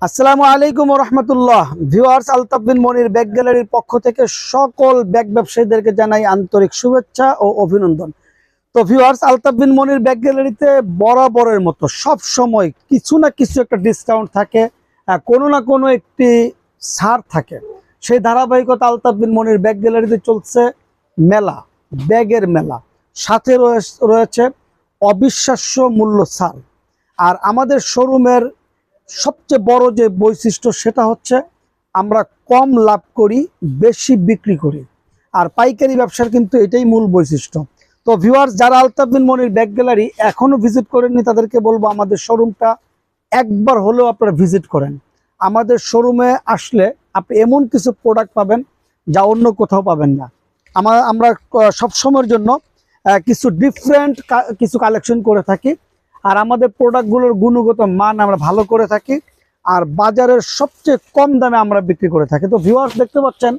আসসালামু আলাইকুম ওয়া রাহমাতুল্লাহ। ভিউয়ার্স, আলতাফ বিন মনির ব্যাগ গ্যালারির পক্ষ থেকে সকল ব্যাগ ব্যবসায়ীদেরকে জানাই আন্তরিক শুভেচ্ছা ও অভিনন্দন। তো ভিউয়ার্স, আলতাফ বিন মনির ব্যাগ গ্যালারিতে বরাবরের মতো সব সময় কিছু না কিছু একটা ডিসকাউন্ট থাকে, কোনো না কোনো একটি ছাড় থাকে। সেই ধারাবাহিকতা আলতাফ বিন মনির ব্যাগ গ্যালারিতে চলছে মেলা, ব্যাগের মেলা। সাথে রয়েছে অবিশ্বাস্য মূল্য ছাড়। আর আমাদের শোরুমের সবচেয়ে বড় যে বৈশিষ্ট্য সেটা হচ্ছে আমরা কম লাভ করি, বেশি বিক্রি করি। আর পাইকারি ব্যবসার কিন্তু এটাই মূল বৈশিষ্ট্য। তো ভিউয়ার্স, যারা আলতাফ বিন মনির ব্যাগ গ্যালারি এখনো ভিজিট করেননি তাদেরকে বলবো আমাদের শোরুমটা একবার হলেও আপনারা ভিজিট করেন। আমাদের শোরুমে আসলে আপনি এমন কিছু প্রোডাক্ট পাবেন যা অন্য কোথাও পাবেন না। আমরা সবসময়ের জন্য কিছু ডিফারেন্ট কিছু কালেকশন করে থাকি। আর আমাদের প্রোডাক্টগুলোর গুণগত মান আমরা ভালো করে থাকি, আর বাজারের সবচেয়ে কম দামে আমরা বিক্রি করে থাকি। তো ভিউয়ার্স, দেখতে পাচ্ছেন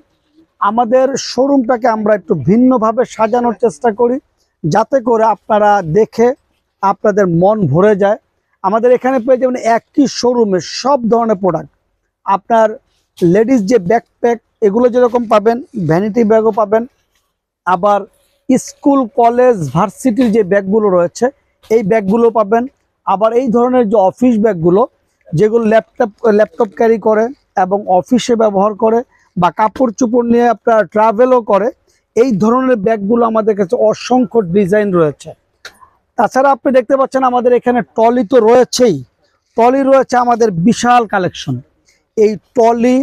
আমাদের শোরুমটাকে আমরা একটু ভিন্নভাবে সাজানোর চেষ্টা করি, যাতে করে আপনারা দেখে আপনাদের মন ভরে যায়। আমাদের এখানে পেয়ে যাবেন একই শোরুমে সব ধরনের প্রোডাক্ট। আপনার লেডিস যে ব্যাকপ্যাক এগুলো যেরকম পাবেন, ভ্যানিটি ব্যাগও পাবেন। আবার স্কুল, কলেজ, ভার্সিটির যে ব্যাগগুলো রয়েছে এই ব্যাগগুলো পাবেন। আবার এই ধরনের যে অফিস ব্যাগগুলো, যেগুলো ল্যাপটপ ক্যারি করে এবং অফিসে ব্যবহার করে বা কাপড় চোপড় নিয়ে আপনার ট্রাভেলও করে, এই ধরনের ব্যাগগুলো আমাদের কাছে অসংখ্য ডিজাইন রয়েছে। তাছাড়া আপনি দেখতে পাচ্ছেন আমাদের এখানে ট্রলি তো রয়েছেই, ট্রলি রয়েছে আমাদের বিশাল কালেকশন। এই ট্রলি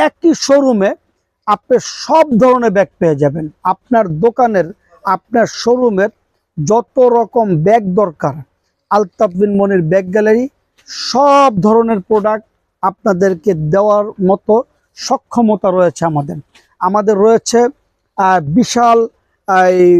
একই শোরুমে আপনি সব ধরনের ব্যাগ পেয়ে যাবেন। আপনার দোকানের, আপনার শোরুমের যত রকম ব্যাগ দরকার, আলতাফ বিন মনির ব্যাগ গ্যালারি সব ধরনের প্রোডাক্ট আপনাদেরকে দেওয়ার মতো সক্ষমতা রয়েছে আমাদের রয়েছে বিশাল এই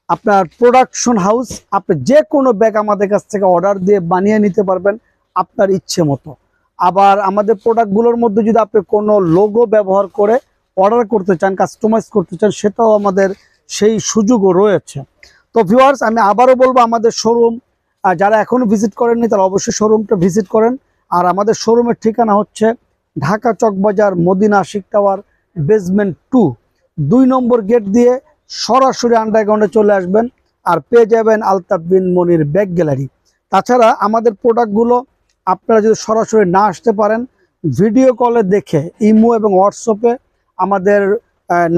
আপনার প্রোডাকশন হাউস। আপনি যে কোনো ব্যাগ আমাদের কাছ থেকে অর্ডার দিয়ে বানিয়ে নিতে পারবেন আপনার ইচ্ছে মতো। আবার আমাদের প্রোডাক্টগুলোর মধ্যে যদি আপনি কোনো লোগো ব্যবহার করে অর্ডার করতে চান, কাস্টমাইজ করতে চান, সেটাও আমাদের সেই সুযোগও রয়েছে। তো ভিউয়ার্স, আমি আবারও বলবো আমাদের শোরুম যারা এখনও ভিজিট করেননি তারা অবশ্যই শোরুমটা ভিজিট করেন। আর আমাদের শোরুমের ঠিকানা হচ্ছে ঢাকা চকবাজার, মদিনা আশিক টাওয়ার, বেসমেন্ট 2, 2 নম্বর গেট দিয়ে সরাসরি আন্ডারগ্রাউন্ডে চলে আসবেন আর পেয়ে যাবেন আলতাফ বিন মনির ব্যাগ গ্যালারি। তাছাড়া আমাদের প্রোডাক্টগুলো আপনারা যদি সরাসরি না আসতে পারেন, ভিডিও কলে দেখে ইমো এবং হোয়াটসঅ্যাপে আমাদের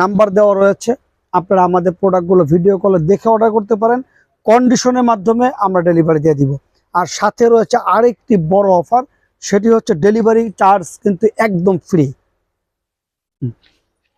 নাম্বার দেওয়া রয়েছে, আপনারা আমাদের প্রোডাক্টগুলো ভিডিও কলে দেখে অর্ডার করতে পারেন। কন্ডিশনের মাধ্যমে আমরা ডেলিভারি দিয়ে দিব। আর সাথে রয়েছে আরেকটি বড় অফার, সেটি হচ্ছে ডেলিভারি চার্জ কিন্তু একদম ফ্রি।